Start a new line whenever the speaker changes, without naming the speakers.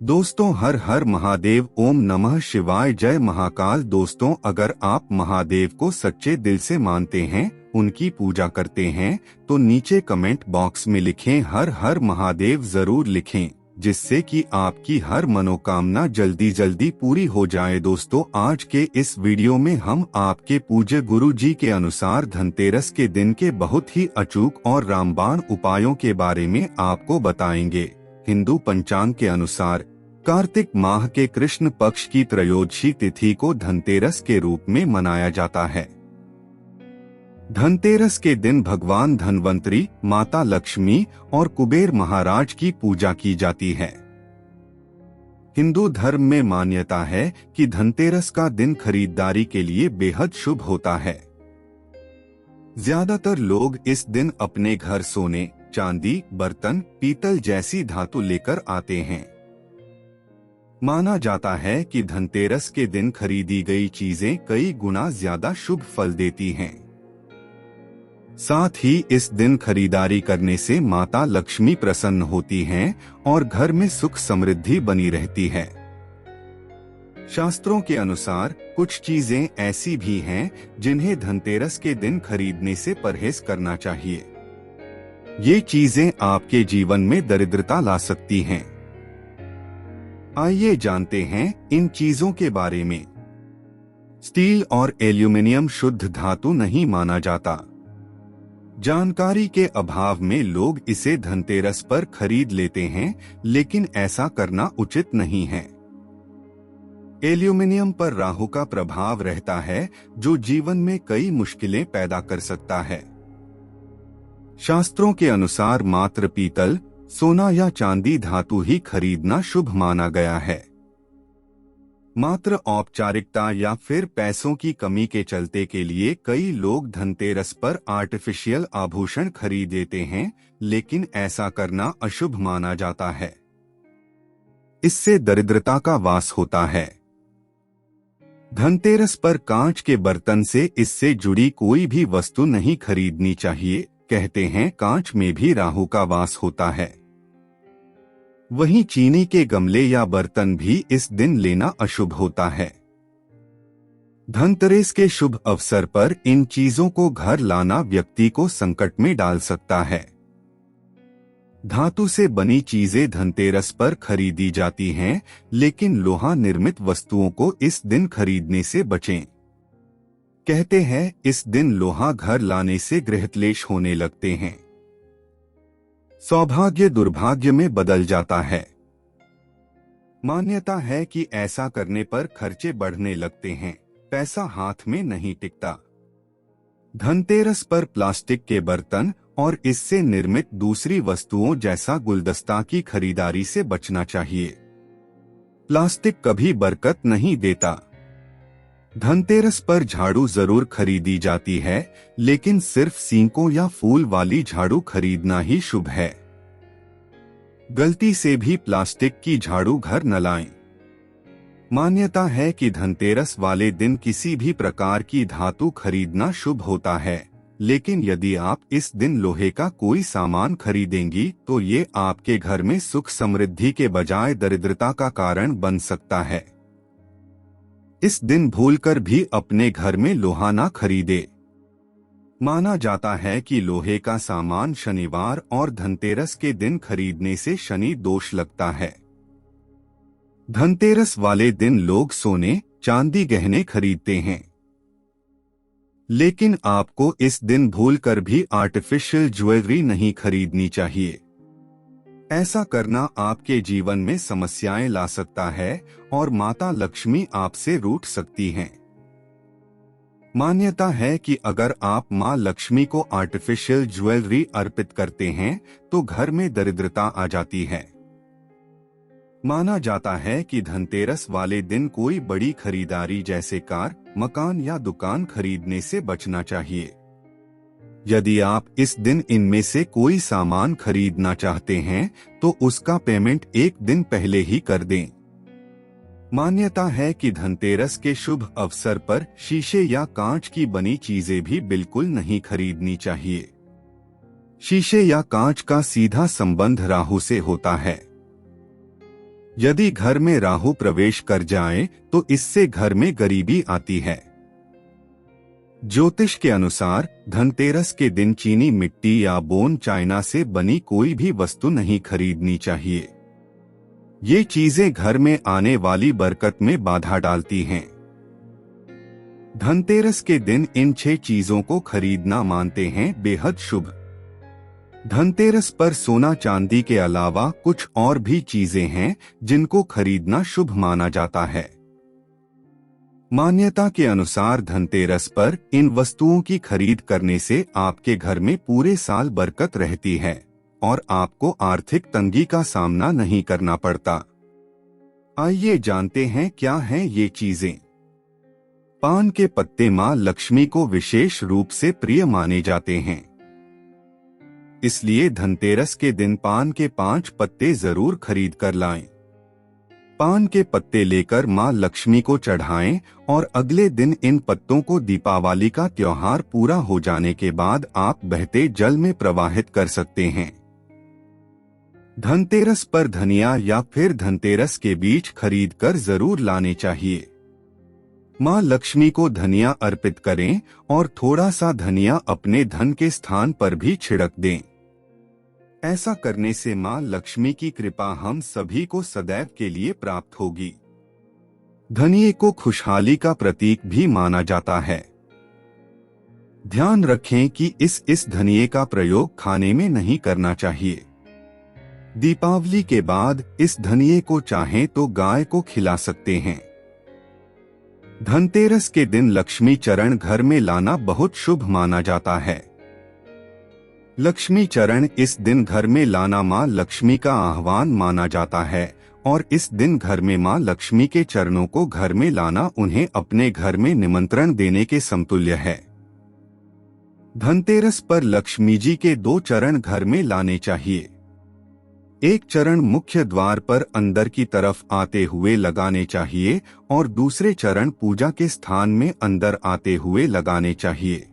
दोस्तों, हर हर महादेव, ओम नमः शिवाय, जय महाकाल। दोस्तों, अगर आप महादेव को सच्चे दिल से मानते हैं, उनकी पूजा करते हैं, तो नीचे कमेंट बॉक्स में लिखें हर हर महादेव जरूर लिखें, जिससे कि आपकी हर मनोकामना जल्दी जल्दी पूरी हो जाए। दोस्तों, आज के इस वीडियो में हम आपके पूज्य गुरु जी के अनुसार धनतेरस के दिन के बहुत ही अचूक और रामबाण उपायों के बारे में आपको बताएंगे। हिंदू पंचांग के अनुसार कार्तिक माह के कृष्ण पक्ष की त्रयोदशी तिथि को धनतेरस के रूप में मनाया जाता है। धनतेरस के दिन भगवान धनवंतरी, माता लक्ष्मी और कुबेर महाराज की पूजा की जाती है। हिंदू धर्म में मान्यता है कि धनतेरस का दिन खरीदारी के लिए बेहद शुभ होता है। ज्यादातर लोग इस दिन अपने घर सोने, चांदी, बर्तन, पीतल जैसी धातु लेकर आते हैं। माना जाता है कि धनतेरस के दिन खरीदी गई चीजें कई गुना ज्यादा शुभ फल देती हैं। साथ ही इस दिन खरीदारी करने से माता लक्ष्मी प्रसन्न होती हैं और घर में सुख समृद्धि बनी रहती है। शास्त्रों के अनुसार कुछ चीजें ऐसी भी हैं जिन्हें धनतेरस के दिन खरीदने से परहेज करना चाहिए। ये चीजें आपके जीवन में दरिद्रता ला सकती हैं। आइए जानते हैं इन चीजों के बारे में। स्टील और एल्यूमिनियम शुद्ध धातु नहीं माना जाता। जानकारी के अभाव में लोग इसे धनतेरस पर खरीद लेते हैं, लेकिन ऐसा करना उचित नहीं है। एल्यूमिनियम पर राहु का प्रभाव रहता है, जो जीवन में कई मुश्किलें पैदा कर सकता है। शास्त्रों के अनुसार मात्र पीतल, सोना या चांदी धातु ही खरीदना शुभ माना गया है। मात्र औपचारिकता या फिर पैसों की कमी के चलते के लिए कई लोग धनतेरस पर आर्टिफिशियल आभूषण खरीद लेते हैं, लेकिन ऐसा करना अशुभ माना जाता है। इससे दरिद्रता का वास होता है। धनतेरस पर कांच के बर्तन से इससे जुड़ी कोई भी वस्तु नहीं खरीदनी चाहिए। कहते हैं कांच में भी राहु का वास होता है। वहीं चीनी के गमले या बर्तन भी इस दिन लेना अशुभ होता है। धनतेरस के शुभ अवसर पर इन चीजों को घर लाना व्यक्ति को संकट में डाल सकता है। धातु से बनी चीजें धनतेरस पर खरीदी जाती हैं, लेकिन लोहा निर्मित वस्तुओं को इस दिन खरीदने से बचें। कहते हैं इस दिन लोहा घर लाने से गृहक्लेश होने लगते हैं। सौभाग्य दुर्भाग्य में बदल जाता है। मान्यता है कि ऐसा करने पर खर्चे बढ़ने लगते हैं, पैसा हाथ में नहीं टिकता। धनतेरस पर प्लास्टिक के बर्तन और इससे निर्मित दूसरी वस्तुओं जैसा गुलदस्ता की खरीदारी से बचना चाहिए। प्लास्टिक कभी बरकत नहीं देता। धनतेरस पर झाड़ू जरूर खरीदी जाती है, लेकिन सिर्फ सींकों या फूल वाली झाड़ू खरीदना ही शुभ है। गलती से भी प्लास्टिक की झाड़ू घर न लाएं। मान्यता है कि धनतेरस वाले दिन किसी भी प्रकार की धातु खरीदना शुभ होता है, लेकिन यदि आप इस दिन लोहे का कोई सामान खरीदेंगी तो ये आपके घर में सुख समृद्धि के बजाय दरिद्रता का कारण बन सकता है। इस दिन भूलकर भी अपने घर में लोहा ना खरीदे। माना जाता है कि लोहे का सामान शनिवार और धनतेरस के दिन खरीदने से शनि दोष लगता है। धनतेरस वाले दिन लोग सोने, चांदी गहने खरीदते हैं, लेकिन आपको इस दिन भूलकर भी आर्टिफिशियल ज्वेलरी नहीं खरीदनी चाहिए। ऐसा करना आपके जीवन में समस्याएं ला सकता है और माता लक्ष्मी आपसे रूठ सकती हैं। मान्यता है कि अगर आप मां लक्ष्मी को आर्टिफिशियल ज्वेलरी अर्पित करते हैं तो घर में दरिद्रता आ जाती है। माना जाता है कि धनतेरस वाले दिन कोई बड़ी खरीदारी जैसे कार, मकान या दुकान खरीदने से बचना चाहिए। यदि आप इस दिन इनमें से कोई सामान खरीदना चाहते हैं तो उसका पेमेंट एक दिन पहले ही कर दें। मान्यता है कि धनतेरस के शुभ अवसर पर शीशे या कांच की बनी चीजें भी बिल्कुल नहीं खरीदनी चाहिए। शीशे या कांच का सीधा संबंध राहु से होता है। यदि घर में राहु प्रवेश कर जाए तो इससे घर में गरीबी आती है। ज्योतिष के अनुसार धनतेरस के दिन चीनी मिट्टी या बोन चाइना से बनी कोई भी वस्तु नहीं खरीदनी चाहिए। ये चीजें घर में आने वाली बरकत में बाधा डालती हैं। धनतेरस के दिन इन 6 चीजों को खरीदना मानते हैं बेहद शुभ। धनतेरस पर सोना चांदी के अलावा कुछ और भी चीजें हैं जिनको खरीदना शुभ माना जाता है। मान्यता के अनुसार धनतेरस पर इन वस्तुओं की खरीद करने से आपके घर में पूरे साल बरकत रहती है और आपको आर्थिक तंगी का सामना नहीं करना पड़ता। आइए जानते हैं क्या हैं ये चीजें। पान के पत्ते मां लक्ष्मी को विशेष रूप से प्रिय माने जाते हैं, इसलिए धनतेरस के दिन पान के 5 पत्ते जरूर खरीद कर लाएं। पान के पत्ते लेकर मां लक्ष्मी को चढ़ाएं और अगले दिन इन पत्तों को दीपावली का त्योहार पूरा हो जाने के बाद आप बहते जल में प्रवाहित कर सकते हैं। धनतेरस पर धनिया या फिर धनतेरस के बीज खरीद कर जरूर लाने चाहिए। मां लक्ष्मी को धनिया अर्पित करें और थोड़ा सा धनिया अपने धन के स्थान पर भी छिड़क दें। ऐसा करने से मां लक्ष्मी की कृपा हम सभी को सदैव के लिए प्राप्त होगी। धनिये को खुशहाली का प्रतीक भी माना जाता है। ध्यान रखें कि इस धनिये का प्रयोग खाने में नहीं करना चाहिए। दीपावली के बाद इस धनिये को चाहें तो गाय को खिला सकते हैं। धनतेरस के दिन लक्ष्मी चरण घर में लाना बहुत शुभ माना जाता है। लक्ष्मी चरण इस दिन घर में लाना मां लक्ष्मी का आह्वान माना जाता है और इस दिन घर में मां लक्ष्मी के चरणों को घर में लाना उन्हें अपने घर में निमंत्रण देने के समतुल्य है। धनतेरस पर लक्ष्मी जी के 2 चरण घर में लाने चाहिए। एक चरण मुख्य द्वार पर अंदर की तरफ आते हुए लगाने चाहिए और दूसरे चरण पूजा के स्थान में अंदर आते हुए लगाने चाहिए।